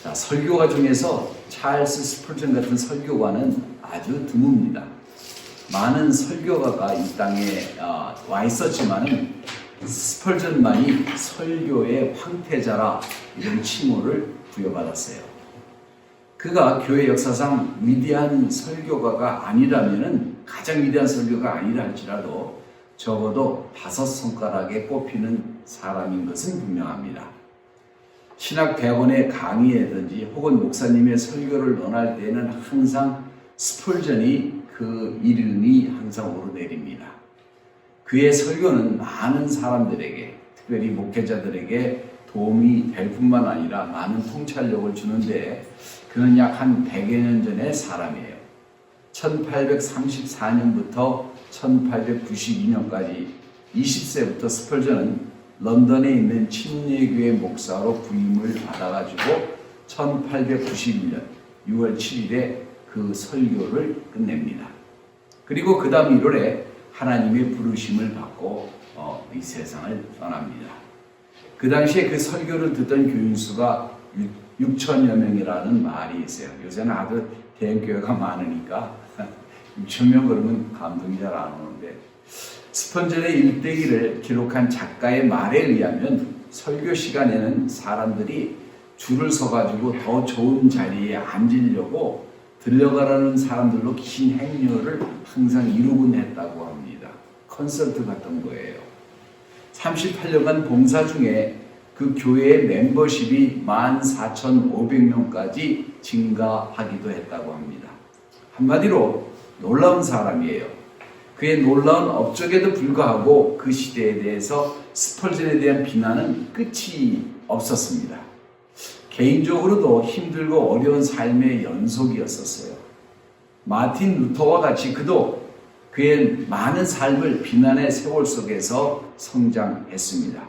자, 설교가 중에서 찰스 스펄전 같은 설교가는 아주 드뭅니다. 많은 설교가가 이 땅에 와 있었지만은 스펄전만이 설교의 황태자라 이런 칭호를 부여받았어요. 그가 교회 역사상 위대한 설교가가 아니라면은 가장 위대한 설교가 아니라 할지라도 적어도 5손가락에 꼽히는 사람인 것은 분명합니다. 신학대학원의 강의라든지 혹은 목사님의 설교를 논할 때에는 항상 스펄전이 그 이름이 항상 오르내립니다. 그의 설교는 많은 사람들에게, 특별히 목회자들에게 도움이 될 뿐만 아니라 많은 통찰력을 주는데 그는 약 한 100여 년 전의 사람이에요. 1834년부터 1892년까지 20세부터 스펄전은 런던에 있는 침례교회 목사로 부임을 받아가지고 1891년 6월 7일에 그 설교를 끝냅니다. 그리고 그 다음 1월에 하나님의 부르심을 받고 이 세상을 떠납니다. 그 당시에 그 설교를 듣던 교인 수가 6천여 명이라는 말이 있어요. 요새는 아주 대형교회가 많으니까 6천 명 그러면 감동이 잘 안 오는데 스펄전의 일대기를 기록한 작가의 말에 의하면 설교 시간에는 사람들이 줄을 서가지고 더 좋은 자리에 앉으려고 들려가라는 사람들로 긴 행렬을 항상 이루곤 했다고 합니다. 콘서트 같은 거예요. 38년간 봉사 중에 그 교회의 멤버십이 14,500명까지 증가하기도 했다고 합니다. 한마디로 놀라운 사람이에요. 그의 놀라운 업적에도 불구하고 그 시대에 대해서 스펄전에 대한 비난은 끝이 없었습니다. 개인적으로도 힘들고 어려운 삶의 연속이었었어요. 마틴 루터와 같이 그도 그의 많은 삶을 비난의 세월 속에서 성장했습니다.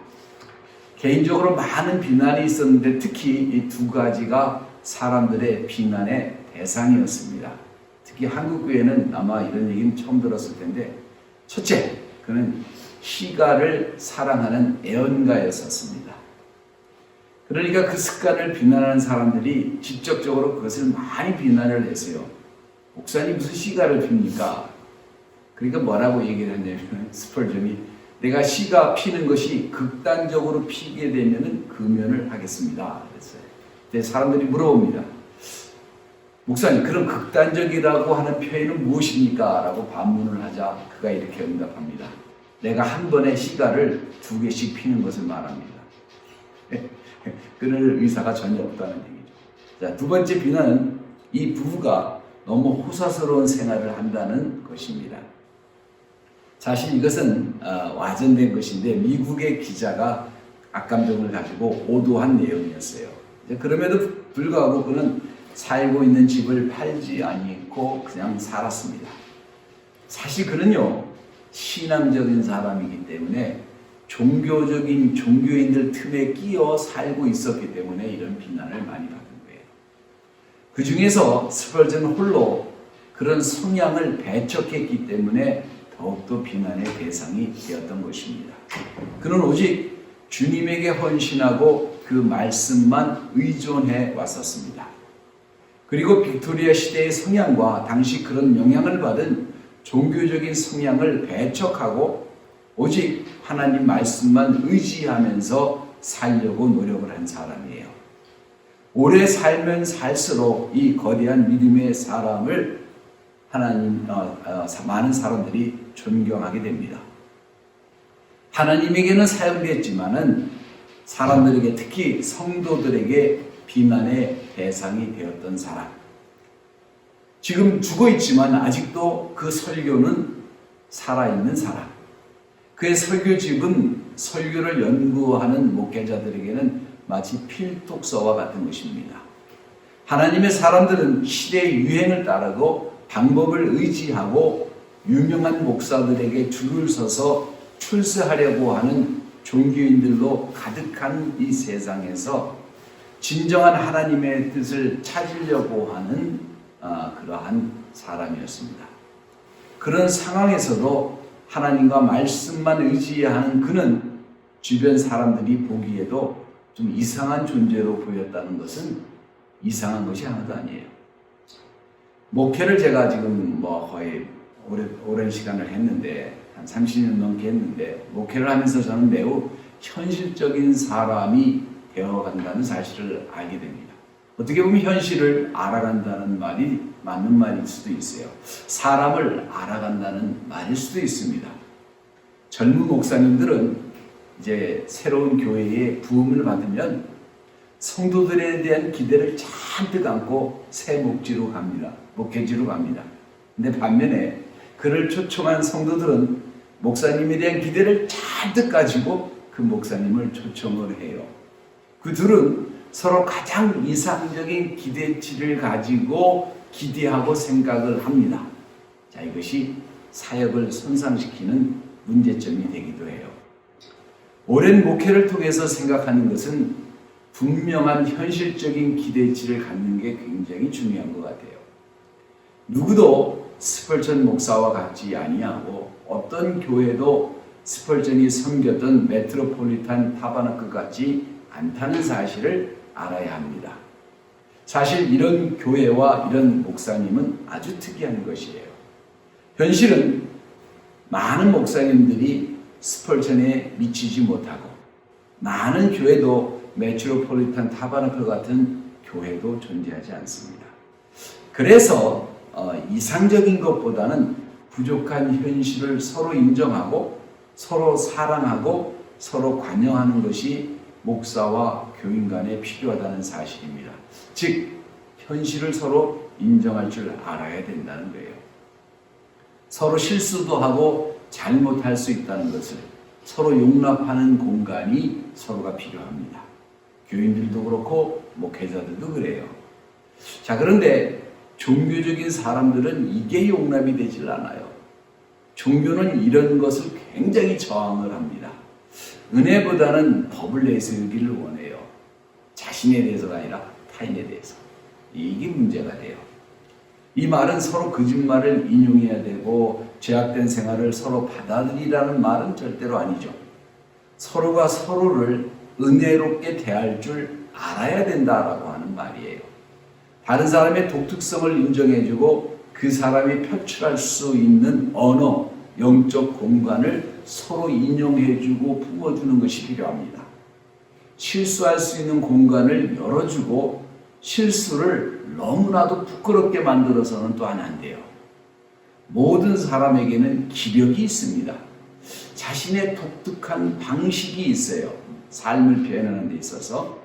개인적으로 많은 비난이 있었는데 특히 이 두 가지가 사람들의 비난의 대상이었습니다. 특히 한국교회는 아마 이런 얘기는 처음 들었을 텐데 첫째, 그는 시가를 사랑하는 애언가였었습니다. 그러니까 그 습관을 비난하는 사람들이 직접적으로 그것을 많이 비난을 했어요. 목사님 무슨 시가를 핍니까? 그러니까 뭐라고 얘기를 했냐면 스펄전이 내가 시가 피는 것이 극단적으로 피게 되면 금연을 하겠습니다. 그랬어요. 근데 사람들이 물어봅니다. 목사님, 그럼 극단적이라고 하는 표현은 무엇입니까? 라고 반문을 하자 그가 이렇게 응답합니다. 내가 한 번에 시가를 2개씩 피는 것을 말합니다. 끊을 의사가 전혀 없다는 얘기죠. 자, 두 번째 비난은 이 부부가 너무 호사스러운 생활을 한다는 것입니다. 사실 이것은 와전된 것인데 미국의 기자가 악감정을 가지고 오도한 내용이었어요. 그럼에도 불구하고 그는 살고 있는 집을 팔지 않고 그냥 살았습니다. 사실 그는요, 신앙적인 사람이기 때문에 종교인들 틈에 끼어 살고 있었기 때문에 이런 비난을 많이 받은 거예요. 그 중에서 스펄전 홀로 그런 성향을 배척했기 때문에 더욱더 비난의 대상이 되었던 것입니다. 그는 오직 주님에게 헌신하고 그 말씀만 의존해 왔었습니다. 그리고 빅토리아 시대의 성향과 당시 그런 영향을 받은 종교적인 성향을 배척하고 오직 하나님 말씀만 의지하면서 살려고 노력을 한 사람이에요. 오래 살면 살수록 이 거대한 믿음의 사람을 많은 사람들이 존경하게 됩니다. 하나님에게는 사용됐지만은 사람들에게 특히 성도들에게 비난의 대상이 되었던 사람. 지금 죽어 있지만 아직도 그 설교는 살아있는 사람. 그의 설교집은 설교를 연구하는 목회자들에게는 마치 필독서와 같은 것입니다. 하나님의 사람들은 시대의 유행을 따르고 방법을 의지하고 유명한 목사들에게 줄을 서서 출세하려고 하는 종교인들로 가득한 이 세상에서 진정한 하나님의 뜻을 찾으려고 하는 그러한 사람이었습니다. 그런 상황에서도 하나님과 말씀만 의지하는 그는 주변 사람들이 보기에도 좀 이상한 존재로 보였다는 것은 이상한 것이 하나도 아니에요. 목회를 제가 지금 거의 오랜 시간을 했는데, 한 30년 넘게 했는데, 목회를 하면서 저는 매우 현실적인 사람이 되어간다는 사실을 알게 됩니다. 어떻게 보면 현실을 알아간다는 말이 맞는 말일 수도 있어요. 사람을 알아간다는 말일 수도 있습니다. 젊은 목사님들은 이제 새로운 교회의 부음을 받으면 성도들에 대한 기대를 잔뜩 안고 새 목지로 갑니다. 목회지로 갑니다. 근데 반면에 그를 초청한 성도들은 목사님에 대한 기대를 잔뜩 가지고 그 목사님을 초청을 해요. 그 둘은 서로 가장 이상적인 기대치를 가지고 기대하고 생각을 합니다. 자, 이것이 사역을 손상시키는 문제점이 되기도 해요. 오랜 목회를 통해서 생각하는 것은 분명한 현실적인 기대치를 갖는 게 굉장히 중요한 것 같아요. 누구도 스펄전 목사와 같지 아니하고 어떤 교회도 스펄전이 섬겼던 메트로폴리탄 타버나클 같지 않다는 사실을 알아야 합니다. 사실 이런 교회와 이런 목사님은 아주 특이한 것이에요. 현실은 많은 목사님들이 스펄전에 미치지 못하고 많은 교회도 메트로폴리탄 타버나클 같은 교회도 존재하지 않습니다. 그래서 이상적인 것보다는 부족한 현실을 서로 인정하고 서로 사랑하고 서로 관여하는 것이 목사와 교인 간에 필요하다는 사실입니다. 즉, 현실을 서로 인정할 줄 알아야 된다는 거예요. 서로 실수도 하고 잘못할 수 있다는 것을 서로 용납하는 공간이 서로가 필요합니다. 교인들도 그렇고 목회자들도 그래요. 자, 그런데 종교적인 사람들은 이게 용납이 되질 않아요. 종교는 이런 것을 굉장히 저항을 합니다. 은혜보다는 법을 내세우기를 원해요. 자신에 대해서가 아니라 타인에 대해서. 이게 문제가 돼요. 이 말은 서로 거짓말을 인용해야 되고 죄악된 생활을 서로 받아들이라는 말은 절대로 아니죠. 서로가 서로를 은혜롭게 대할 줄 알아야 된다라고 하는 말이에요. 다른 사람의 독특성을 인정해주고 그 사람이 표출할 수 있는 언어, 영적 공간을 서로 인용해주고 품어주는 것이 필요합니다. 실수할 수 있는 공간을 열어주고 실수를 너무나도 부끄럽게 만들어서는 또한 안 돼요. 모든 사람에게는 기력이 있습니다. 자신의 독특한 방식이 있어요. 삶을 표현하는 데 있어서.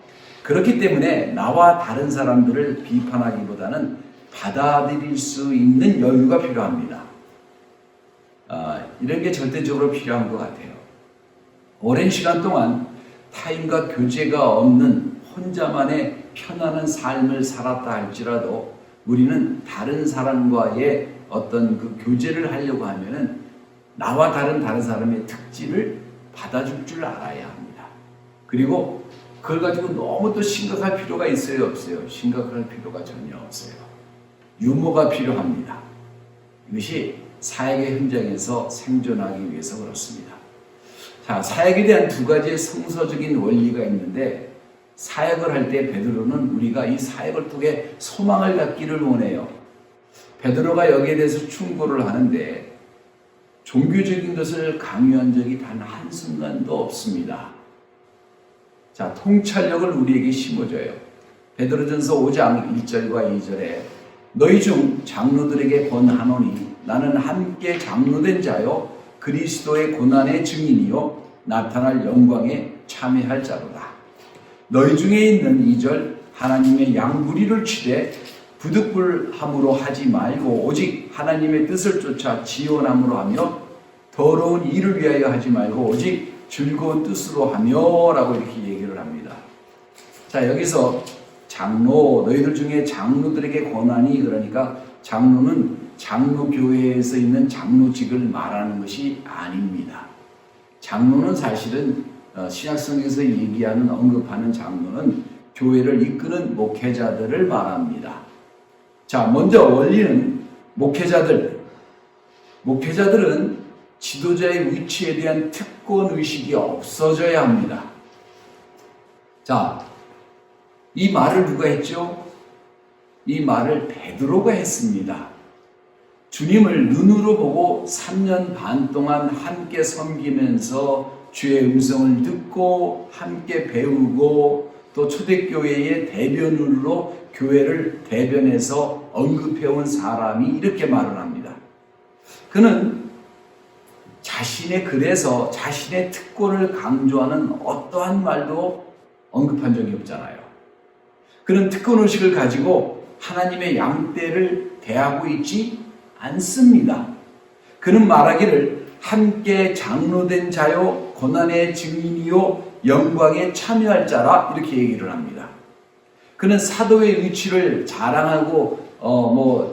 그렇기 때문에 나와 다른 사람들을 비판하기보다는 받아들일 수 있는 여유가 필요합니다. 이런 게 절대적으로 필요한 것 같아요. 오랜 시간 동안 타인과 교제가 없는 혼자만의 편안한 삶을 살았다 할지라도 우리는 다른 사람과의 어떤 그 교제를 하려고 하면은 나와 다른 사람의 특질을 받아줄 줄 알아야 합니다. 그리고 그걸 가지고 너무 또 심각할 필요가 있어요, 없어요? 심각할 필요가 전혀 없어요. 유머가 필요합니다. 이것이 사역의 현장에서 생존하기 위해서 그렇습니다. 자, 사역에 대한 두 가지의 성서적인 원리가 있는데 사역을 할 때 베드로는 우리가 이 사역을 통해 소망을 갖기를 원해요. 베드로가 여기에 대해서 충고를 하는데 종교적인 것을 강요한 적이 단 한순간도 없습니다. 자, 통찰력을 우리에게 심어줘요. 베드로전서 5장 1절과 2절에 너희 중 장로들에게 권하노니 나는 함께 장로된 자요 그리스도의 고난의 증인이요 나타날 영광에 참여할 자로다. 너희 중에 있는 2절 하나님의 양부리를 취되 부득불함으로 하지 말고 오직 하나님의 뜻을 쫓아 지원함으로 하며 더러운 일을 위하여 하지 말고 오직 즐거운 뜻으로 하며 라고 이렇게 얘기를 합니다. 자, 여기서 장로, 너희들 중에 장로들에게 권하니 그러니까 장로는 장로교회에서 있는 장로직을 말하는 것이 아닙니다. 장로는 사실은 신약성경에서 얘기하는 언급하는 장로는 교회를 이끄는 목회자들을 말합니다. 자, 먼저 원리는 목회자들은 지도자의 위치에 대한 특권의식이 없어져야 합니다. 자, 이 말을 누가 했죠? 이 말을 베드로가 했습니다. 주님을 눈으로 보고 3년 반 동안 함께 섬기면서 주의 음성을 듣고 함께 배우고 또 초대교회의 대변인으로 교회를 대변해서 언급해온 사람이 이렇게 말을 합니다. 그는 자신의 글에서 자신의 특권을 강조하는 어떠한 말도 언급한 적이 없잖아요. 그는 특권의식을 가지고 하나님의 양떼를 대하고 있지 않습니다. 그는 말하기를 함께 장로된 자요 고난의 증인이요 영광에 참여할 자라 이렇게 얘기를 합니다. 그는 사도의 위치를 자랑하고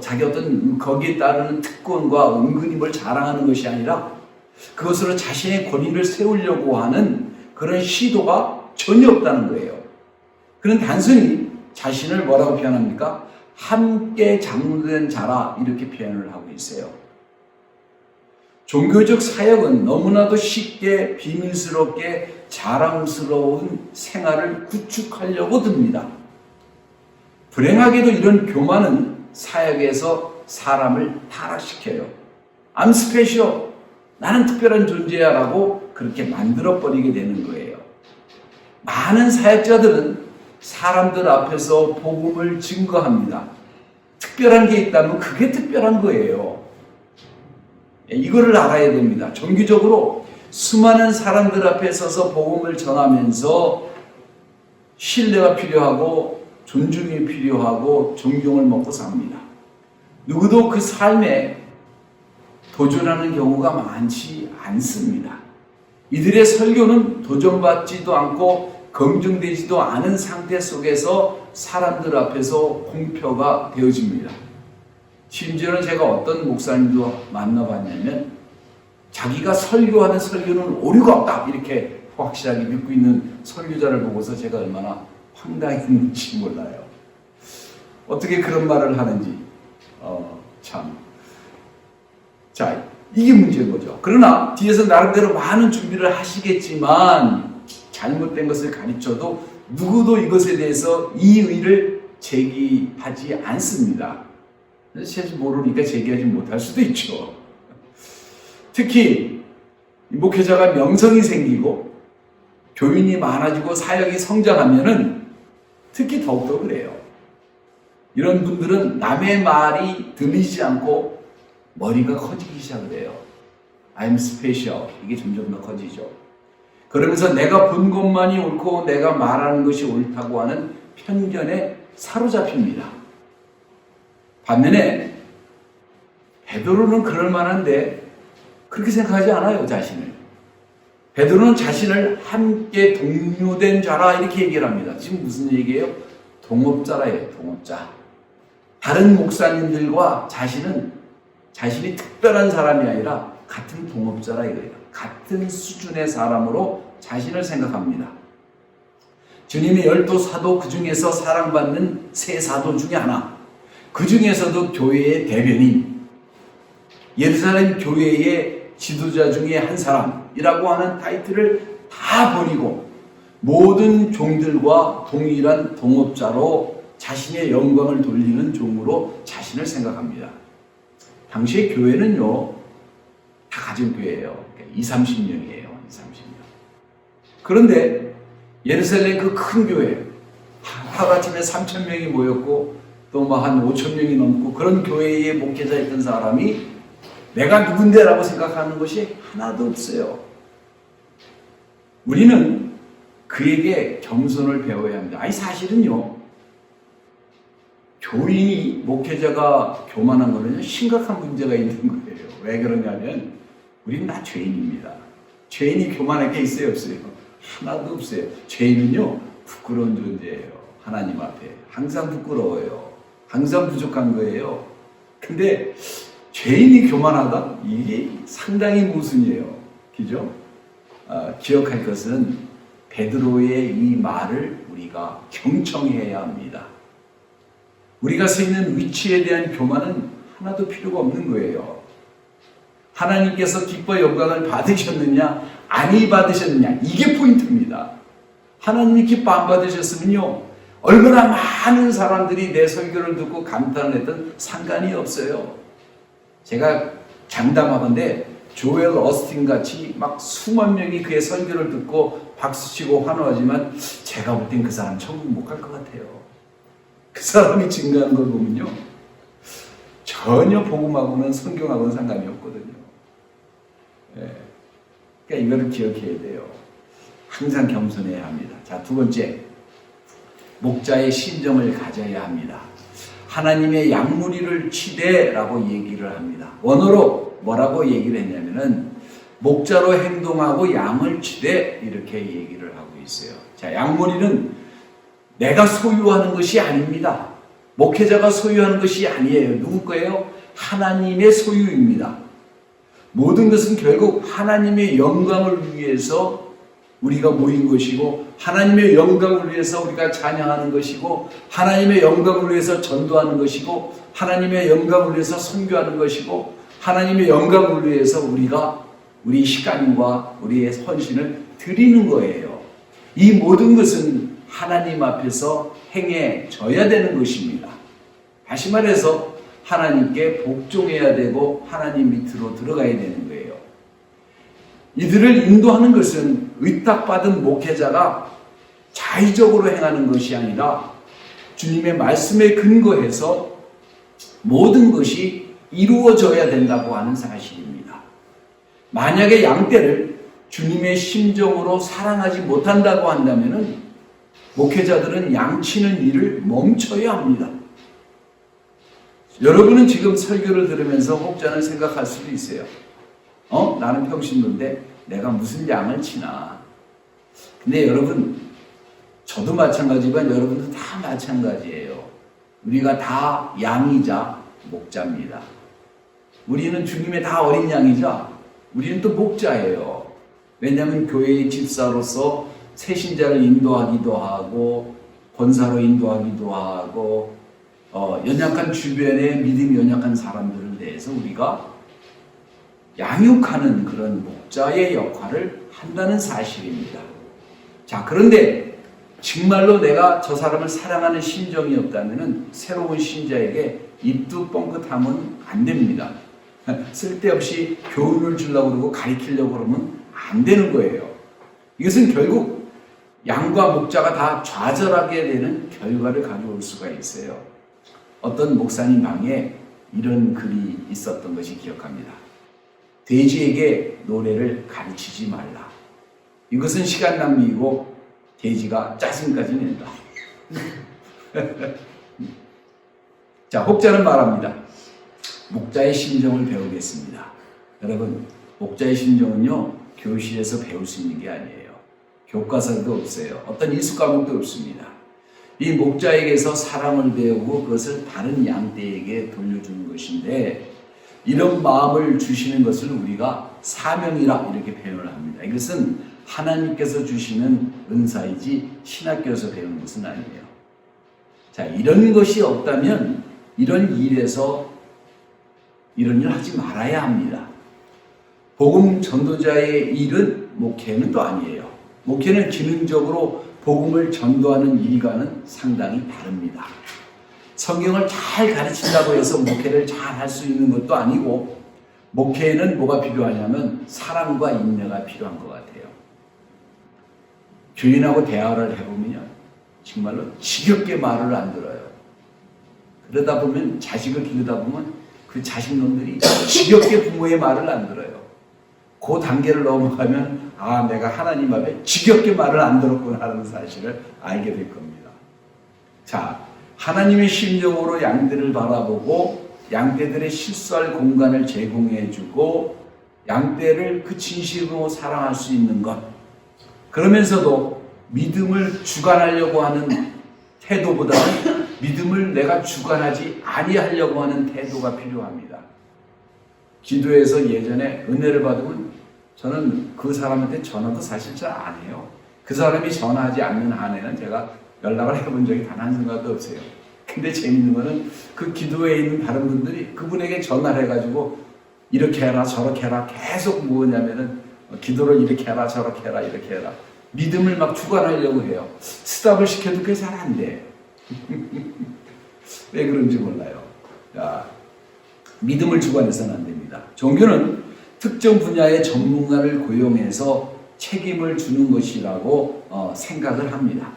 자기 어떤 거기에 따르는 특권과 은근힘을 자랑하는 것이 아니라 그것으로 자신의 권위를 세우려고 하는 그런 시도가 전혀 없다는 거예요. 그는 단순히 자신을 뭐라고 표현합니까? 함께 장로된 자라 이렇게 표현을 하고 있어요. 종교적 사역은 너무나도 쉽게 비밀스럽게 자랑스러운 생활을 구축하려고 듭니다. 불행하게도 이런 교만은 사역에서 사람을 타락시켜요. I'm special. 나는 특별한 존재야 라고 그렇게 만들어버리게 되는 거예요. 많은 사역자들은 사람들 앞에서 복음을 증거합니다. 특별한 게 있다면 그게 특별한 거예요. 이거를 알아야 됩니다. 정기적으로 수많은 사람들 앞에 서서 복음을 전하면서 신뢰가 필요하고 존중이 필요하고 존경을 먹고 삽니다. 누구도 그 삶에 도전하는 경우가 많지 않습니다. 이들의 설교는 도전받지도 않고 검증되지도 않은 상태 속에서 사람들 앞에서 공표가 되어집니다. 심지어는 제가 어떤 목사님도 만나봤냐면 자기가 설교하는 설교는 오류가 없다 이렇게 확실하게 믿고 있는 설교자를 보고서 제가 얼마나 황당했는지 몰라요. 어떻게 그런 말을 하는지 참. 자, 이게 문제인 거죠. 그러나 뒤에서 나름대로 많은 준비를 하시겠지만 잘못된 것을 가르쳐도 누구도 이것에 대해서 이의를 제기하지 않습니다. 사실 모르니까 제기하지 못할 수도 있죠. 특히 목회자가 명성이 생기고 교인이 많아지고 사역이 성장하면은 특히 더욱더 그래요. 이런 분들은 남의 말이 들리지 않고 머리가 커지기 시작을 해요. I'm special. 이게 점점 더 커지죠. 그러면서 내가 본 것만이 옳고 내가 말하는 것이 옳다고 하는 편견에 사로잡힙니다. 반면에 베드로는 그럴 만한데 그렇게 생각하지 않아요, 자신을. 베드로는 자신을 함께 동료된 자라 이렇게 얘기를 합니다. 지금 무슨 얘기예요? 동업자라예요, 동업자. 다른 목사님들과 자신이 특별한 사람이 아니라 같은 동업자라 이거예요. 같은 수준의 사람으로 자신을 생각합니다. 주님의 12 사도 그 중에서 사랑받는 세 사도 중에 하나. 그 중에서도 교회의 대변인, 예루살렘 교회의 지도자 중에 한 사람이라고 하는 타이틀을 다 버리고 모든 종들과 동일한 동업자로 자신의 영광을 돌리는 종으로 자신을 생각합니다. 당시의 교회는요, 다 가진 교회예요. 20-30명이에요. 20-30명. 그런데 예루살렘 그 큰 교회, 하루아침에 3,000명이 모였고 또 한 5,000명이 넘고 그런 교회에 목회자였던 사람이 내가 누군데라고 생각하는 것이 하나도 없어요. 우리는 그에게 겸손을 배워야 합니다. 아니 사실은요, 교인이 목회자가 교만한 거는 심각한 문제가 있는 거예요. 왜 그러냐면 우리는 다 죄인입니다. 죄인이 교만할 게 있어요, 없어요? 하나도 없어요. 죄인은요, 부끄러운 존재예요. 하나님 앞에 항상 부끄러워요. 항상 부족한 거예요. 근데 죄인이 교만하다? 이게 상당히 모순이에요. 그죠? 기억할 것은 베드로의 이 말을 우리가 경청해야 합니다. 우리가 서 있는 위치에 대한 교만은 하나도 필요가 없는 거예요. 하나님께서 기뻐 영광을 받으셨느냐 아니 받으셨느냐 이게 포인트입니다. 하나님이 기뻐 안 받으셨으면요 얼마나 많은 사람들이 내 설교를 듣고 감탄을 했던 상관이 없어요. 제가 장담하건대 조엘 어스틴 같이 막 수만 명이 그의 설교를 듣고 박수치고 환호하지만 제가 볼 땐 그 사람 천국 못 갈 것 같아요. 그 사람이 증거하는 걸 보면요, 전혀 복음하고는 성경하고는 상관이 없거든요. 예. 그러니까 이거를 기억해야 돼요. 항상 겸손해야 합니다. 자, 두 번째, 목자의 심정을 가져야 합니다. 하나님의 양무리를 치되라고 얘기를 합니다. 원어로 뭐라고 얘기를 했냐면은 목자로 행동하고 양을 치되 이렇게 얘기를 하고 있어요. 자, 양무리는 내가 소유하는 것이 아닙니다. 목회자가 소유하는 것이 아니에요. 누구 거예요? 하나님의 소유입니다. 모든 것은 결국 하나님의 영광을 위해서 우리가 모인 것이고, 하나님의 영광을 위해서 우리가 찬양하는 것이고, 하나님의 영광을 위해서 전도하는 것이고, 하나님의 영광을 위해서 선교하는 것이고, 하나님의 영광을 위해서 우리가 우리 시간과 우리의 헌신을 드리는 거예요. 이 모든 것은 하나님 앞에서 행해져야 되는 것입니다. 다시 말해서 하나님께 복종해야 되고 하나님 밑으로 들어가야 되는 거예요. 이들을 인도하는 것은 의탁받은 목회자가 자의적으로 행하는 것이 아니라 주님의 말씀에 근거해서 모든 것이 이루어져야 된다고 하는 사실입니다. 만약에 양떼를 주님의 심정으로 사랑하지 못한다고 한다면 목회자들은 양치는 일을 멈춰야 합니다. 여러분은 지금 설교를 들으면서 혹자는 생각할 수도 있어요. 나는 평신도인데 내가 무슨 양을 치나. 근데 여러분, 저도 마찬가지지만 여러분도 다 마찬가지예요. 우리가 다 양이자 목자입니다. 우리는 주님의 다 어린 양이자 우리는 또 목자예요. 왜냐하면 교회의 집사로서 새신자를 인도하기도 하고 권사로 인도하기도 하고 연약한 주변에 믿음이 연약한 사람들에 대해서 우리가 양육하는 그런 목자의 역할을 한다는 사실입니다. 자, 그런데 정말로 내가 저 사람을 사랑하는 심정이 없다면 새로운 신자에게 입도 뻥긋하면 안 됩니다. 쓸데없이 교훈을 주려고 그러고 가르치려고 그러면 안 되는 거예요. 이것은 결국 양과 목자가 다 좌절하게 되는 결과를 가져올 수가 있어요. 어떤 목사님 방에 이런 글이 있었던 것이 기억합니다. 돼지에게 노래를 가르치지 말라. 이것은 시간 낭비이고 돼지가 짜증까지 낸다. 자, 혹자는 말합니다. 목자의 심정을 배우겠습니다. 여러분, 목자의 심정은요, 교실에서 배울 수 있는 게 아니에요. 교과서도 없어요. 어떤 이수 과목도 없습니다. 이 목자에게서 사랑을 배우고 그것을 다른 양떼에게 돌려주는 것인데, 이런 마음을 주시는 것을 우리가 사명이라 이렇게 표현을 합니다. 이것은 하나님께서 주시는 은사이지 신학교에서 배우는 것은 아니에요. 자, 이런 것이 없다면 이런 일에서 이런 일을 하지 말아야 합니다. 복음 전도자의 일은 목회는 또 아니에요. 목회는 기능적으로 복음을 전도하는 일과는 상당히 다릅니다. 성경을 잘 가르친다고 해서 목회를 잘 할 수 있는 것도 아니고, 목회에는 뭐가 필요하냐면 사랑과 인내가 필요한 것 같아요. 주인하고 대화를 해보면요, 정말로 지겹게 말을 안 들어요. 그러다 보면 자식을 기르다 보면 그 자식놈들이 지겹게 부모의 말을 안 들어요. 그 단계를 넘어가면 내가 하나님 앞에 지겹게 말을 안 들었구나 하는 사실을 알게 될 겁니다. 자, 하나님의 심정으로 양떼를 바라보고 양떼들의 실수할 공간을 제공해주고 양떼를 그 진심으로 사랑할 수 있는 것, 그러면서도 믿음을 주관하려고 하는 태도보다는 믿음을 내가 주관하지 아니하려고 하는 태도가 필요합니다. 기도에서 예전에 은혜를 받으면 저는 그 사람한테 전화도 사실 잘 안 해요. 그 사람이 전화하지 않는 한에는 제가 연락을 해본 적이 단 한 순간도 없어요. 근데 재밌는 거는 그 기도에 있는 다른 분들이 그분에게 전화를 해가지고 이렇게 해라 저렇게 해라 계속 뭐냐면은 기도를 이렇게 해라 저렇게 해라 이렇게 해라 믿음을 막 주관하려고 해요. 스탑을 시켜도 그게 잘 안 돼. 왜 그런지 몰라요. 자, 믿음을 주관해서는 안 됩니다. 종교는 특정 분야의 전문가를 고용해서 책임을 주는 것이라고 생각을 합니다.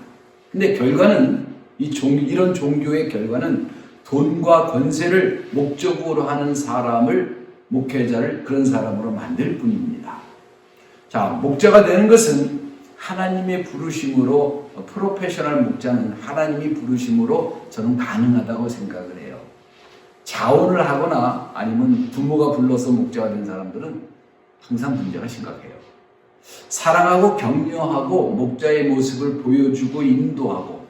근데 결과는 이런 종교의 결과는 돈과 권세를 목적으로 하는 사람을 목회자를 그런 사람으로 만들 뿐입니다. 자, 목자가 되는 것은 하나님의 부르심으로 프로페셔널 목자는 하나님이 부르심으로 저는 가능하다고 생각을 해요. 자원을 하거나 아니면 부모가 불러서 목자가 된 사람들은 항상 문제가 심각해요. 사랑하고 격려하고 목자의 모습을 보여주고 인도하고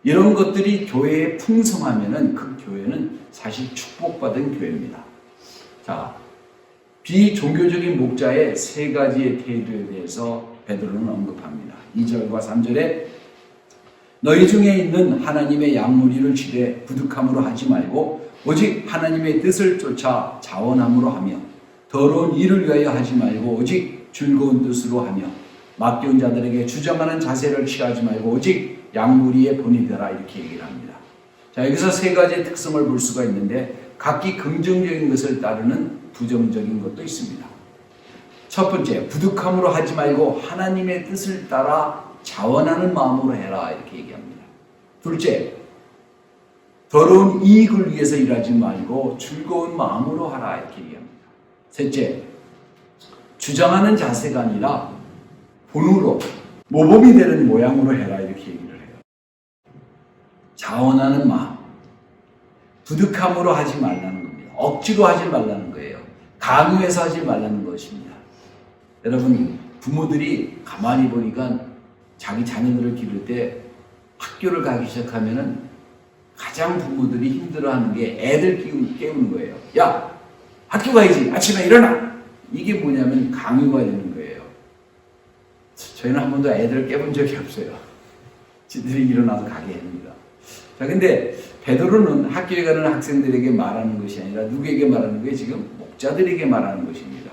이런 것들이 교회에 풍성하면은 그 교회는 사실 축복받은 교회입니다. 자, 비종교적인 목자의 세 가지의 태도에 대해서 베드로는 언급합니다. 2절과 3절에 너희 중에 있는 하나님의 양무리를 치되 부득함으로 하지 말고 오직 하나님의 뜻을 쫓아 자원함으로 하며 더러운 일을 위하여 하지 말고 오직 즐거운 뜻으로 하며 맡겨온 자들에게 주장하는 자세를 취하지 말고 오직 양무리의 본이 되라 이렇게 얘기를 합니다. 자, 여기서 세 가지의 특성을 볼 수가 있는데 각기 긍정적인 것을 따르는 부정적인 것도 있습니다. 첫 번째, 부득함으로 하지 말고 하나님의 뜻을 따라 자원하는 마음으로 해라 이렇게 얘기합니다. 둘째, 더러운 이익을 위해서 일하지 말고 즐거운 마음으로 하라 이렇게 얘기합니다. 셋째, 주장하는 자세가 아니라 본으로 모범이 되는 모양으로 해라 이렇게 얘기를 해요. 자원하는 마음, 부득함으로 하지 말라는 겁니다. 억지로 하지 말라는 거예요. 강요해서 하지 말라는 것입니다. 여러분, 부모들이 가만히 보니까 자기 자녀들을 기를 때 학교를 가기 시작하면은 가장 부모들이 힘들어하는 게 애들 깨우는 거예요. 야, 학교 가야지. 아침에 일어나. 이게 뭐냐면 강요가 되는 거예요. 저희는 한 번도 애들을 깨본 적이 없어요. 지들이 일어나서 가게 합니다. 자, 근데 베드로는 학교에 가는 학생들에게 말하는 것이 아니라 누구에게 말하는 거예요? 지금 목자들에게 말하는 것입니다.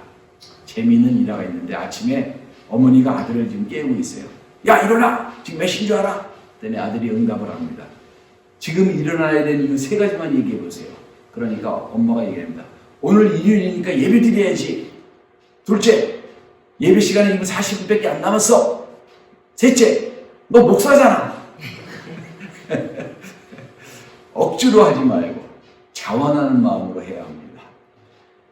재미있는 일화가 있는데 아침에 어머니가 아들을 지금 깨우고 있어요. 야, 일어나! 지금 몇 시인 줄 알아? 그랬더니 아들이 응답을 합니다. 지금 일어나야 되는 이유 세 가지만 얘기해 보세요. 그러니까 엄마가 얘기합니다. 오늘 일요일이니까 예배 드려야지. 둘째, 예배 시간에 지금 40분밖에 안 남았어. 셋째, 너 목사잖아. 억지로 하지 말고 자원하는 마음으로 해야 합니다.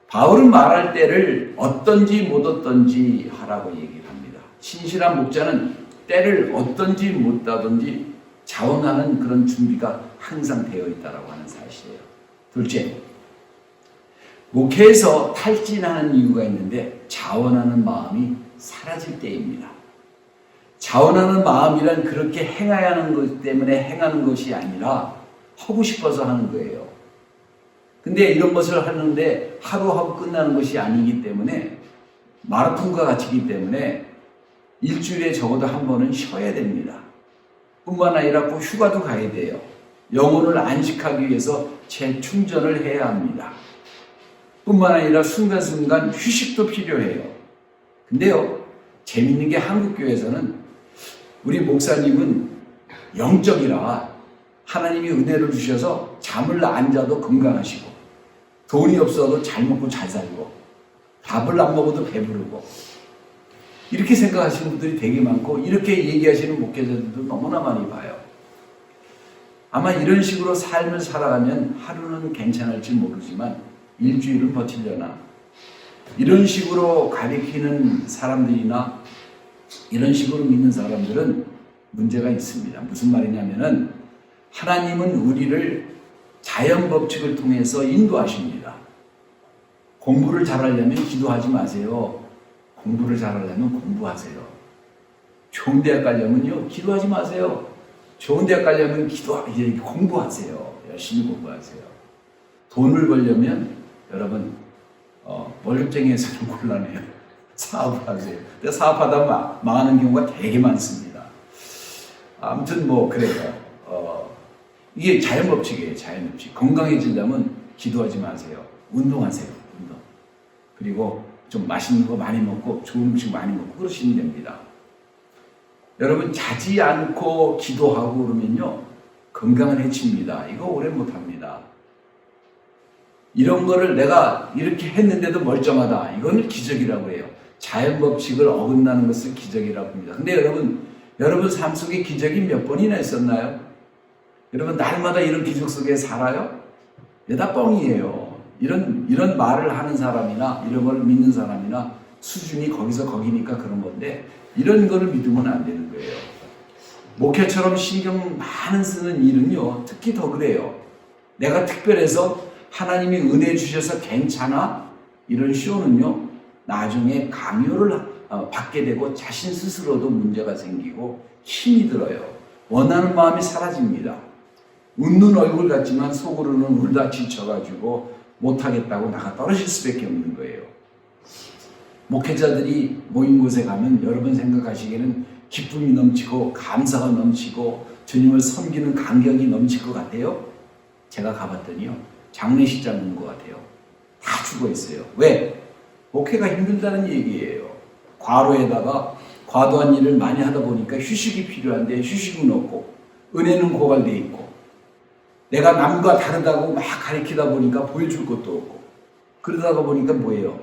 바울은 말할 때를 어떤지 못 어떤지 하라고 얘기를 합니다. 신실한 목자는 때를 어떤지 못 하든지 자원하는 그런 준비가 항상 되어 있다고 하는 사실이에요. 둘째, 목회에서 탈진하는 이유가 있는데 자원하는 마음이 사라질 때입니다. 자원하는 마음이란 그렇게 행해야 하는 것 때문에 행하는 것이 아니라 하고 싶어서 하는 거예요. 근데 이런 것을 하는데 하루하고 끝나는 것이 아니기 때문에 마라톤과 같이기 때문에 일주일에 적어도 한 번은 쉬어야 됩니다. 뿐만 아니라 꼭 휴가도 가야 돼요. 영혼을 안식하기 위해서 재충전을 해야 합니다. 뿐만 아니라 순간순간 휴식도 필요해요. 근데요, 재밌는 게 한국교회에서는 우리 목사님은 영적이라 하나님이 은혜를 주셔서 잠을 안 자도 건강하시고 돈이 없어도 잘 먹고 잘 살고 밥을 안 먹어도 배부르고 이렇게 생각하시는 분들이 되게 많고 이렇게 얘기하시는 목회자들도 너무나 많이 봐요. 아마 이런 식으로 삶을 살아가면 하루는 괜찮을지 모르지만 일주일은 버틸려나 이런 식으로 가리키는 사람들이나 이런 식으로 믿는 사람들은 문제가 있습니다. 무슨 말이냐면은 하나님은 우리를 자연 법칙을 통해서 인도하십니다. 공부를 잘하려면 기도하지 마세요. 공부를 잘하려면 공부하세요. 좋은 대학 가려면요, 기도하지 마세요. 좋은 대학 가려면 공부하세요. 열심히 공부하세요. 돈을 벌려면 여러분 월급쟁이에서는 곤란해요. 사업을 하세요. 근데 사업하다 망하는 경우가 되게 많습니다. 아무튼 뭐 그래요. 이게 자연법칙이에요. 자연법칙. 건강해지려면 기도하지 마세요. 운동하세요. 운동. 그리고 좀 맛있는 거 많이 먹고 좋은 음식 많이 먹고 그러시면 됩니다. 여러분 자지 않고 기도하고 그러면요 건강을 해칩니다. 이거 오래 못합니다. 이런 거를 내가 이렇게 했는데도 멀쩡하다. 이거는 기적이라고 해요. 자연 법칙을 어긋나는 것을 기적이라고 합니다. 근데 여러분 삶 속에 기적이 몇 번이나 있었나요? 여러분 날마다 이런 기적 속에 살아요? 다 뻥이에요. 이런 말을 하는 사람이나 이런 걸 믿는 사람이나 수준이 거기서 거기니까 그런 건데 이런 거를 믿으면 안 되는 거예요. 목회처럼 신경 많은 쓰는 일은요, 특히 더 그래요. 내가 특별해서 하나님이 은혜 주셔서 괜찮아? 이런 쇼는요, 나중에 강요를 받게 되고 자신 스스로도 문제가 생기고 힘이 들어요. 원하는 마음이 사라집니다. 웃는 얼굴 같지만 속으로는 울다 지쳐가지고 못하겠다고 나가 떨어질 수밖에 없는 거예요. 목회자들이 모인 곳에 가면 여러분 생각하시기에는 기쁨이 넘치고 감사가 넘치고 주님을 섬기는 감격이 넘칠 것 같아요? 제가 가봤더니요, 장례식장 온 것 같아요. 다 죽어 있어요. 왜? 목회가 힘들다는 얘기예요. 과로에다가 과도한 일을 많이 하다 보니까 휴식이 필요한데 휴식은 없고 은혜는 고갈돼 있고 내가 남과 다르다고 막 가리키다 보니까 보여줄 것도 없고 그러다가 보니까 뭐예요?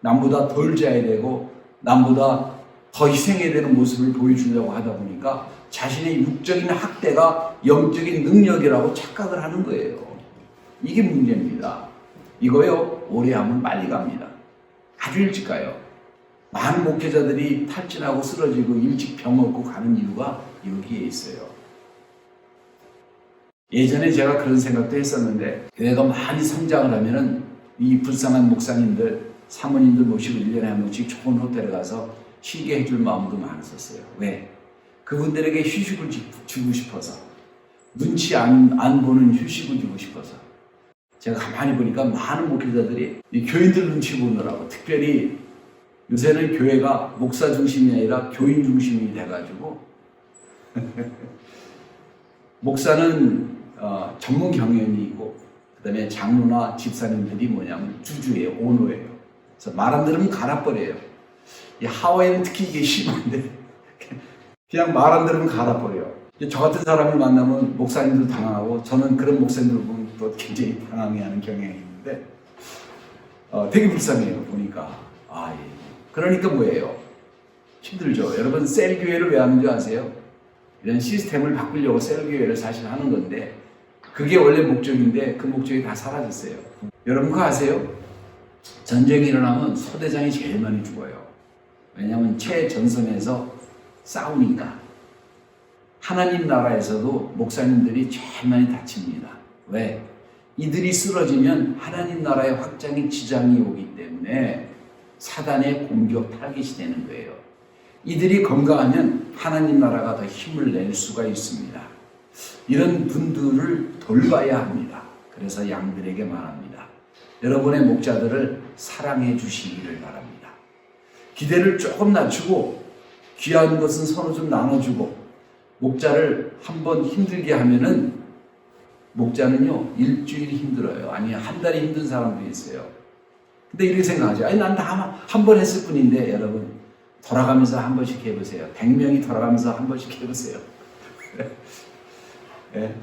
남보다 덜 자야 되고 남보다 더 희생해야 되는 모습을 보여주려고 하다 보니까 자신의 육적인 학대가 영적인 능력이라고 착각을 하는 거예요. 이게 문제입니다. 이거요, 오래 하면 빨리 갑니다. 아주 일찍 가요. 많은 목회자들이 탈진하고 쓰러지고 일찍 병 얻고 가는 이유가 여기에 있어요. 예전에 제가 그런 생각도 했었는데, 교회가 많이 성장을 하면은 이 불쌍한 목사님들, 사모님들 모시고 1년에 한 번씩 좋은 호텔에 가서 쉬게 해줄 마음도 많았었어요. 왜? 그분들에게 휴식을 주고 싶어서, 눈치 안 보는 휴식을 주고 싶어서. 제가 가만히 보니까 많은 목회자들이 이 교인들 눈치 보느라고, 특별히 요새는 교회가 목사 중심이 아니라 교인 중심이 돼가지고 목사는 전문 경영이고 그 다음에 장로나 집사님들이 뭐냐면 주주예요, 오너예요. 그래서 말 안 들으면 갈아버려요. 이 하와이는 특히 이게 심한데 그냥 말 안 들으면 갈아버려요. 저 같은 사람을 만나면 목사님도 당황하고, 저는 그런 목사님들 보면 또 굉장히 당황해하는 경향이 있는데 되게 불쌍해요, 보니까. 예. 그러니까 뭐예요? 힘들죠. 여러분, 셀교회를 왜 하는 줄 아세요? 이런 시스템을 바꾸려고 셀교회를 사실 하는 건데, 그게 원래 목적인데 그 목적이 다 사라졌어요. 여러분 그거 아세요? 전쟁이 일어나면 소대장이 제일 많이 죽어요. 왜냐하면 최전선에서 싸우니까. 하나님 나라에서도 목사님들이 제일 많이 다칩니다. 왜? 이들이 쓰러지면 하나님 나라의 확장에 지장이 오기 때문에 사단의 공격 타깃이 되는 거예요. 이들이 건강하면 하나님 나라가 더 힘을 낼 수가 있습니다. 이런 분들을 돌봐야 합니다. 그래서 양들에게 말합니다. 여러분의 목자들을 사랑해 주시기를 바랍니다. 기대를 조금 낮추고 귀한 것은 서로 좀 나눠주고, 목자를 한번 힘들게 하면은 목자는요, 일주일 힘들어요. 아니, 한 달이 힘든 사람도 있어요. 근데 이렇게 생각하죠. 난 다 한 번 했을 뿐인데, 여러분, 돌아가면서 한 번씩 해보세요. 100명이 돌아가면서 한 번씩 해보세요. 네?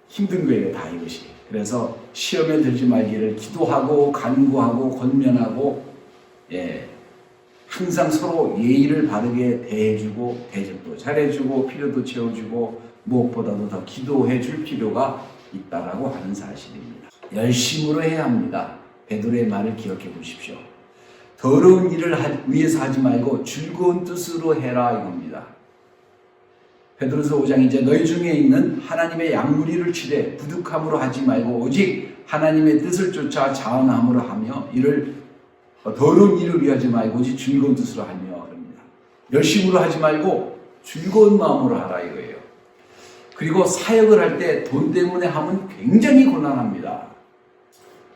힘든 거예요, 다 이것이. 그래서 시험에 들지 말기를 기도하고 간구하고 권면하고, 항상 서로 예의를 바르게 대해주고 대접도 잘해주고 필요도 채워주고 무엇보다도 더 기도해 줄 필요가 있다라고 하는 사실입니다. 열심으로 해야 합니다. 베드로의 말을 기억해 보십시오. 더러운 일을 위해서 하지 말고 즐거운 뜻으로 해라, 이겁니다. 베드로서 5장 이제 너희 중에 있는 하나님의 양무리를 치되 부득함으로 하지 말고 오직 하나님의 뜻을 쫓아 자원함으로 하며 이를 더러운 일을 위하지 말고 오직 즐거운 뜻으로 하며 그럽니다. 열심으로 하지 말고 즐거운 마음으로 하라, 이거예요. 그리고 사역을 할 때 돈 때문에 하면 굉장히 곤란합니다.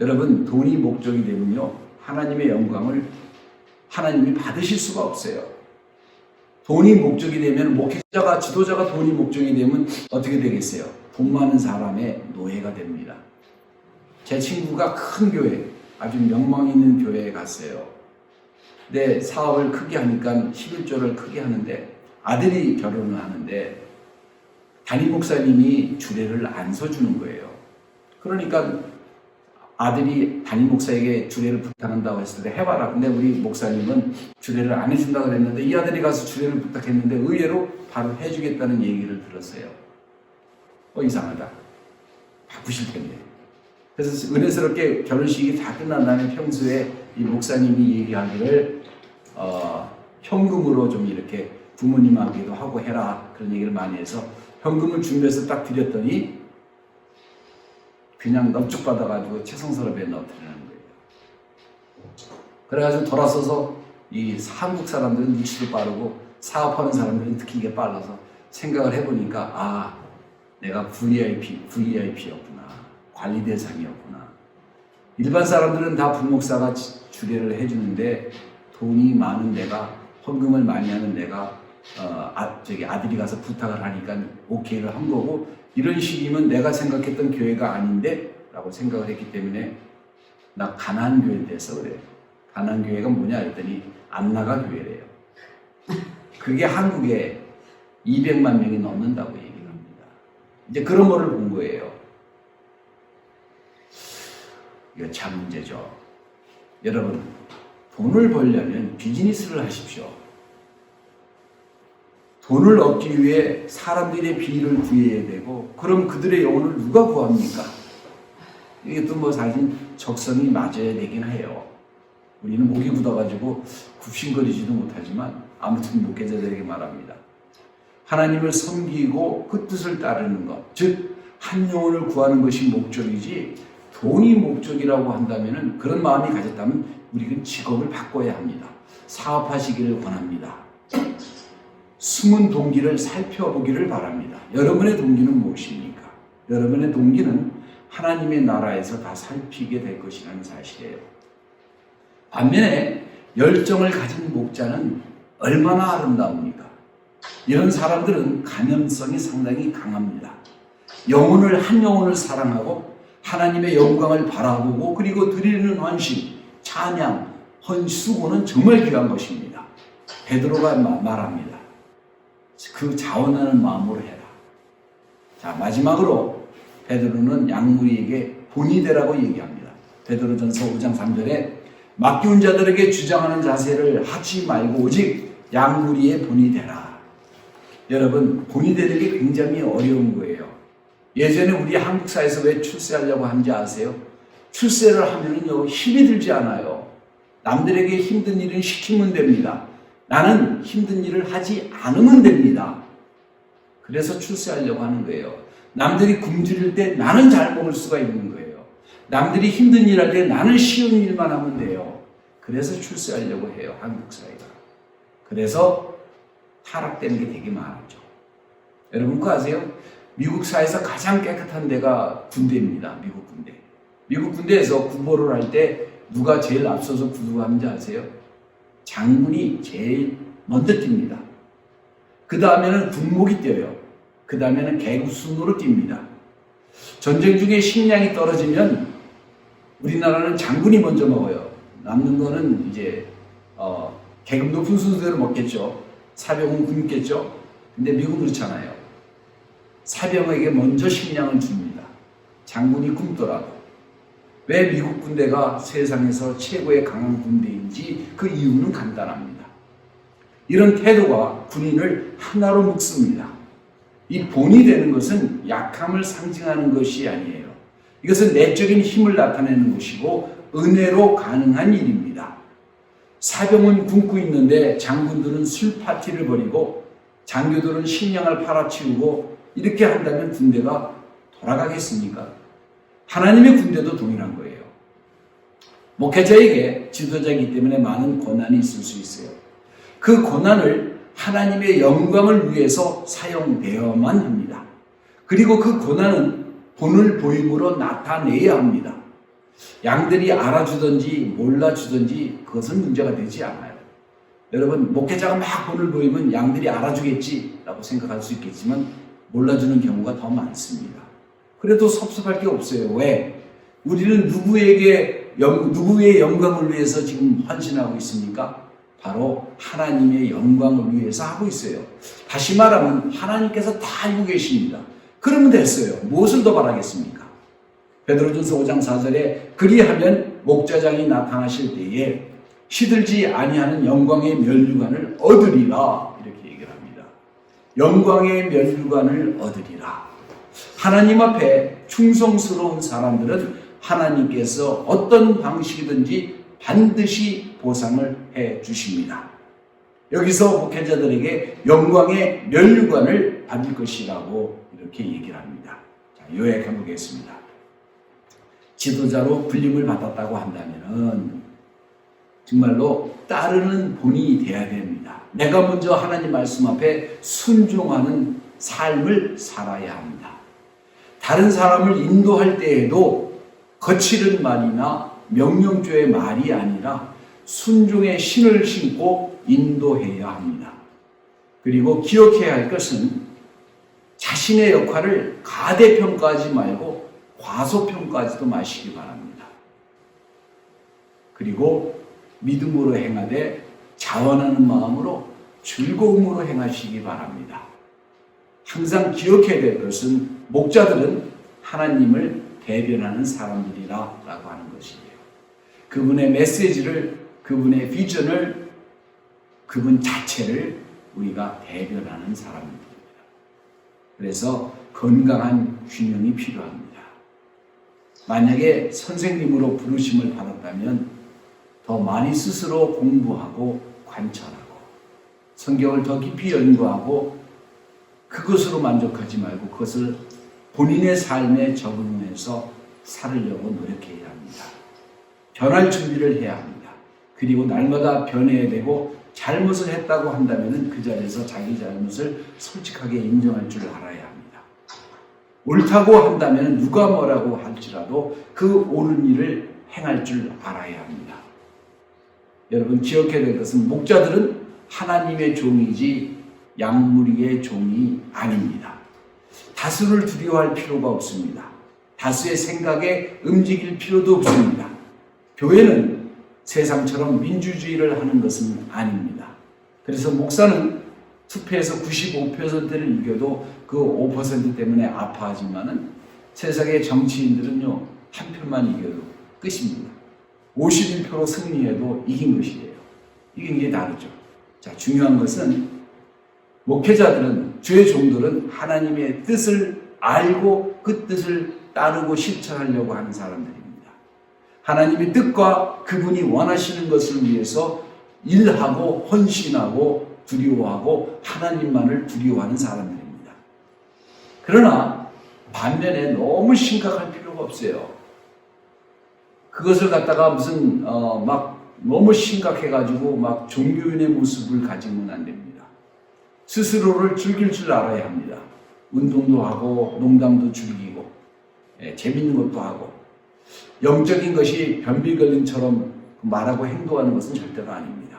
여러분, 돈이 목적이 되면요, 하나님의 영광을 하나님이 받으실 수가 없어요. 돈이 목적이 되면, 목회자가, 지도자가 돈이 목적이 되면 어떻게 되겠어요? 돈 많은 사람의 노예가 됩니다. 제 친구가 큰 교회, 아주 명망 있는 교회에 갔어요. 근데 사업을 크게 하니까 11조를 크게 하는데, 아들이 결혼을 하는데 담임 목사님이 주례를 안 서주는 거예요. 그러니까 아들이 담임 목사에게 주례를 부탁한다고 했을 때 해봐라. 근데 우리 목사님은 주례를 안 해준다고 그랬는데 이 아들이 가서 주례를 부탁했는데 의외로 바로 해주겠다는 얘기를 들었어요. 이상하다. 바꾸실 텐데. 그래서 은혜스럽게 결혼식이 다 끝난 다음에 평소에 이 목사님이 얘기하기를 현금으로 좀 이렇게 부모님하고도 하고 해라. 그런 얘기를 많이 해서 현금을 준비해서 딱 드렸더니 그냥 넙죽 받아가지고 채성서랍에 넣어드리는 거예요. 그래가지고 돌아서서 이 한국 사람들은 눈치도 빠르고 사업하는 사람들은 특히 이게 빨라서 생각을 해보니까 내가 VIP였구나. 관리 대상이었구나. 일반 사람들은 다 부목사가 주례를 해주는데 돈이 많은 내가, 헌금을 많이 하는 내가 아들이 가서 부탁을 하니까 오케이를 한 거고, 이런 식이면 내가 생각했던 교회가 아닌데 라고 생각을 했기 때문에 나 가나안 교회에 대해서 그래. 가나안 교회가 뭐냐 했더니 안나가 교회래요. 그게 한국에 200만 명이 넘는다고 얘기를 합니다. 이제 그런 거를 본 거예요. 이거 참 문제죠. 여러분, 돈을 벌려면 비즈니스를 하십시오. 돈을 얻기 위해 사람들의 비리를 구해야 되고, 그럼 그들의 영혼을 누가 구합니까? 이게 또 뭐 사실 적성이 맞아야 되긴 해요. 우리는 목이 굳어가지고 굽신거리지도 못하지만 아무튼 목회자들에게 말합니다. 하나님을 섬기고 그 뜻을 따르는 것, 즉 한 영혼을 구하는 것이 목적이지 돈이 목적이라고 한다면, 그런 마음이 가졌다면 우리는 직업을 바꿔야 합니다. 사업하시기를 원합니다. 숨은 동기를 살펴보기를 바랍니다. 여러분의 동기는 무엇입니까? 여러분의 동기는 하나님의 나라에서 다 살피게 될 것이라는 사실이에요. 반면에 열정을 가진 목자는 얼마나 아름다웁니까? 이런 사람들은 감염성이 상당히 강합니다. 한 영혼을 사랑하고 하나님의 영광을 바라보고, 그리고 드리는 헌신, 찬양, 수고는 정말 귀한 것입니다. 베드로가 말합니다. 그 자원하는 마음으로 해라. 자, 마지막으로 베드로는 양무리에게 본이 되라고 얘기합니다. 베드로전서 5장 3절에 맡기운 자들에게 주장하는 자세를 하지 말고 오직 양무리의 본이 되라. 여러분, 본이 되는 게 굉장히 어려운 거예요. 예전에 우리 한국사에서 왜 출세하려고 하는지 아세요? 출세를 하면은요, 힘이 들지 않아요. 남들에게 힘든 일은 시키면 됩니다. 나는 힘든 일을 하지 않으면 됩니다. 그래서 출세하려고 하는 거예요. 남들이 굶주릴 때 나는 잘 먹을 수가 있는 거예요. 남들이 힘든 일 할 때 나는 쉬운 일만 하면 돼요. 그래서 출세하려고 해요, 한국 사회가. 그래서 타락되는 게 되게 많았죠. 여러분 그거 아세요? 미국 사회에서 가장 깨끗한 데가 군대입니다. 미국 군대. 미국 군대에서 군보를 할 때 누가 제일 앞서서 구두하는지 아세요? 장군이 제일 먼저 뜁니다. 그 다음에는 군목이 뛰어요. 그 다음에는 개구순으로 뜁니다. 전쟁 중에 식량이 떨어지면 우리나라는 장군이 먼저 먹어요. 남는 거는 이제 계급 높은 순서대로 먹겠죠. 사병은 굶겠죠. 근데 미국은 그렇잖아요. 사병에게 먼저 식량을 줍니다. 장군이 굶더라도. 왜 미국 군대가 세상에서 최고의 강한 군대인지 그 이유는 간단합니다. 이런 태도가 군인을 하나로 묶습니다. 이 본이 되는 것은 약함을 상징하는 것이 아니에요. 이것은 내적인 힘을 나타내는 것이고 은혜로 가능한 일입니다. 사병은 굶고 있는데 장군들은 술 파티를 벌이고 장교들은 식량을 팔아치우고 이렇게 한다면 군대가 돌아가겠습니까? 하나님의 군대도 동일한 거예요. 목회자에게 지도자이기 때문에 많은 고난이 있을 수 있어요. 그 고난을 하나님의 영광을 위해서 사용되어야만 합니다. 그리고 그 고난은 본을 보임으로 나타내야 합니다. 양들이 알아주든지 몰라주든지 그것은 문제가 되지 않아요. 여러분, 목회자가 막 본을 보이면 양들이 알아주겠지라고 생각할 수 있겠지만 몰라주는 경우가 더 많습니다. 그래도 섭섭할 게 없어요. 왜? 우리는 누구의 영광을 위해서 지금 헌신하고 있습니까? 바로 하나님의 영광을 위해서 하고 있어요. 다시 말하면 하나님께서 다 알고 계십니다. 그러면 됐어요. 무엇을 더 바라겠습니까? 베드로전서 5장 4절에 그리하면 목자장이 나타나실 때에 시들지 아니하는 영광의 면류관을 얻으리라 이렇게 얘기를 합니다. 영광의 면류관을 얻으리라. 하나님 앞에 충성스러운 사람들은 하나님께서 어떤 방식이든지 반드시 보상을 해 주십니다. 여기서 목회자들에게 영광의 면류관을 받을 것이라고 이렇게 얘기를 합니다. 자, 요약해 보겠습니다. 지도자로 불림을 받았다고 한다면 정말로 따르는 본인이 돼야 됩니다. 내가 먼저 하나님 말씀 앞에 순종하는 삶을 살아야 합니다. 다른 사람을 인도할 때에도 거칠은 말이나 명령조의 말이 아니라 순종의 신을 신고 인도해야 합니다. 그리고 기억해야 할 것은 자신의 역할을 가대평가하지 말고 과소평가하지도 마시기 바랍니다. 그리고 믿음으로 행하되 자원하는 마음으로 즐거움으로 행하시기 바랍니다. 항상 기억해야 될 것은 목자들은 하나님을 대변하는 사람들이라고 하는 것이에요. 그분의 메시지를, 그분의 비전을, 그분 자체를 우리가 대변하는 사람들입니다. 그래서 건강한 균형이 필요합니다. 만약에 선생님으로 부르심을 받았다면 더 많이 스스로 공부하고 관찰하고 성경을 더 깊이 연구하고 그것으로 만족하지 말고 그것을 본인의 삶에 적응해서 살으려고 노력해야 합니다. 변할 준비를 해야 합니다. 그리고 날마다 변해야 되고 잘못을 했다고 한다면 그 자리에서 자기 잘못을 솔직하게 인정할 줄 알아야 합니다. 옳다고 한다면 누가 뭐라고 할지라도 그 옳은 일을 행할 줄 알아야 합니다. 여러분 기억해야 될 것은 목자들은 하나님의 종이지 양무리의 종이 아닙니다. 다수를 두려워할 필요가 없습니다. 다수의 생각에 움직일 필요도 없습니다. 교회는 세상처럼 민주주의를 하는 것은 아닙니다. 그래서 목사는 투표에서 95%를 이겨도 그 5% 때문에 아파하지만은 세상의 정치인들은요, 한 표만 이겨도 끝입니다. 51표로 승리해도 이긴 것이에요. 이게 이제 다르죠. 자, 중요한 것은 목회자들은, 주의 종들은 하나님의 뜻을 알고 그 뜻을 따르고 실천하려고 하는 사람들입니다. 하나님의 뜻과 그분이 원하시는 것을 위해서 일하고 헌신하고 두려워하고 하나님만을 두려워하는 사람들입니다. 그러나 반면에 너무 심각할 필요가 없어요. 그것을 갖다가 무슨 막 너무 심각해가지고 막 종교인의 모습을 가지면 안 됩니다. 스스로를 즐길 줄 알아야 합니다. 운동도 하고 농담도 즐기고 재밌는 것도 하고 영적인 것이 변비걸림처럼 말하고 행동하는 것은 절대로 아닙니다.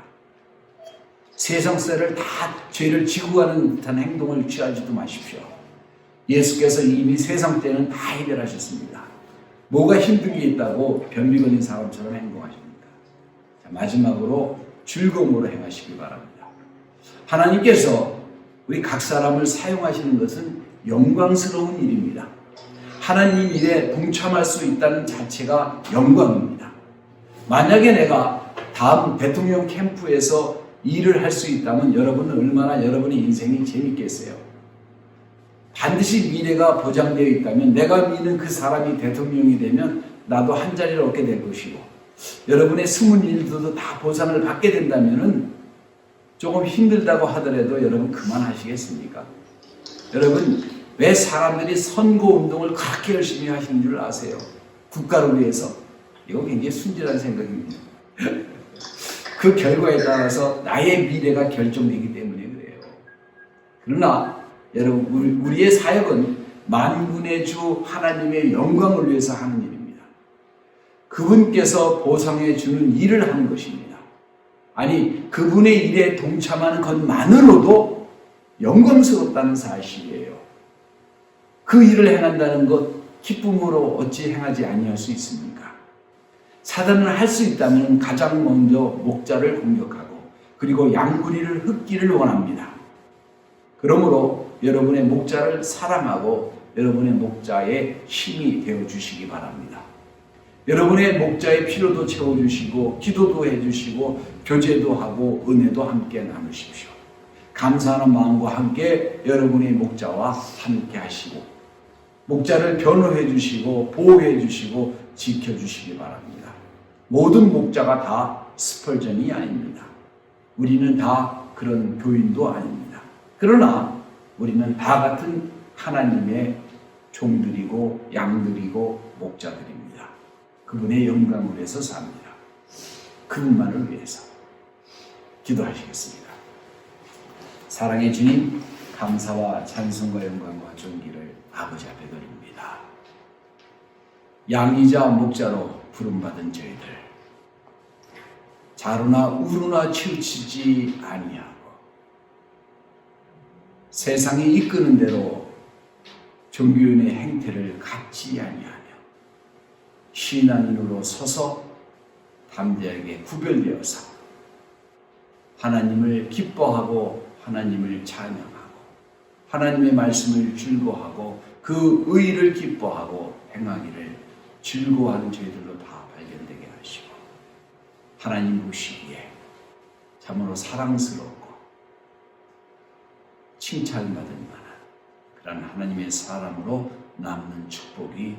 세상세를 다 죄를 지고 가는 듯한 행동을 취하지도 마십시오. 예수께서 이미 세상 때는 다 해결하셨습니다. 뭐가 힘든 게 있다고 변비 걸린 사람처럼 행동하십니까? 자, 마지막으로 즐거움으로 행하시기 바랍니다. 하나님께서 우리 각 사람을 사용하시는 것은 영광스러운 일입니다. 하나님 일에 동참할 수 있다는 자체가 영광입니다. 만약에 내가 다음 대통령 캠프에서 일을 할 수 있다면 여러분은 얼마나 여러분의 인생이 재밌겠어요? 반드시 미래가 보장되어 있다면 내가 믿는 그 사람이 대통령이 되면 나도 한 자리를 얻게 될 것이고 여러분의 숨은 일들도 다 보상을 받게 된다면 조금 힘들다고 하더라도 여러분 그만하시겠습니까? 여러분 왜 사람들이 선거운동을 그렇게 열심히 하시는 줄 아세요? 국가를 위해서. 이거 굉장히 순진한 생각입니다. 그 결과에 따라서 나의 미래가 결정되기 때문에 그래요. 그러나 여러분 우리의 사역은 만군의 주 하나님의 영광을 위해서 하는 일입니다. 그분께서 보상해 주는 일을 하는 것입니다. 아니 그분의 일에 동참하는 것만으로도 영광스럽다는 사실이에요. 그 일을 행한다는 것 기쁨으로 어찌 행하지 아니할 수 있습니까? 사단은 할 수 있다면 가장 먼저 목자를 공격하고 그리고 양무리를 흩기를 원합니다. 그러므로 여러분의 목자를 사랑하고 여러분의 목자의 힘이 되어주시기 바랍니다. 여러분의 목자의 필요도 채워주시고 기도도 해주시고 교제도 하고 은혜도 함께 나누십시오. 감사하는 마음과 함께 여러분의 목자와 함께 하시고 목자를 변호해 주시고 보호해 주시고 지켜주시기 바랍니다. 모든 목자가 다 스펄전이 아닙니다. 우리는 다 그런 교인도 아닙니다. 그러나 우리는 다 같은 하나님의 종들이고 양들이고 목자들입니다. 그분의 영광을 위해서 삽니다. 그분만을 위해서 기도하시겠습니다. 사랑의 주님, 감사와 찬송과 영광과 존귀를 아버지 앞에 드립니다. 양이자 목자로 부름받은 저희들, 자루나 우루나 치우치지 아니하고 세상이 이끄는 대로 종교인의 행태를 갖지 아니하며 신앙인으로 서서 담대하게 구별되어서 하나님을 기뻐하고 하나님을 찬양하고 하나님의 말씀을 즐거워하고 그 의를 기뻐하고 행하기를 즐거워하는 저희들로 다 발견되게 하시고 하나님 보시기에 참으로 사랑스럽고 칭찬받을 만한 그런 하나님의 사람으로 남는 축복이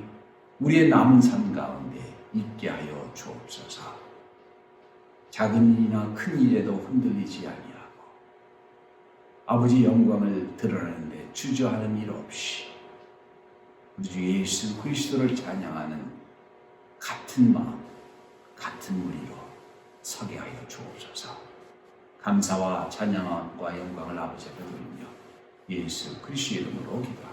우리의 남은 삶 가운데 있게 하여 주옵소서. 작은 일이나 큰 일에도 흔들리지 아니하고 아버지 영광을 드러내는데 주저하는 일 없이 우리 주 예수 그리스도를 찬양하는 같은 마음, 같은 무리로 서게 하여 주옵소서. 감사와 찬양과 영광을 아버지 앞에 드리며 예수 그리스도의 이름으로 기도합니다.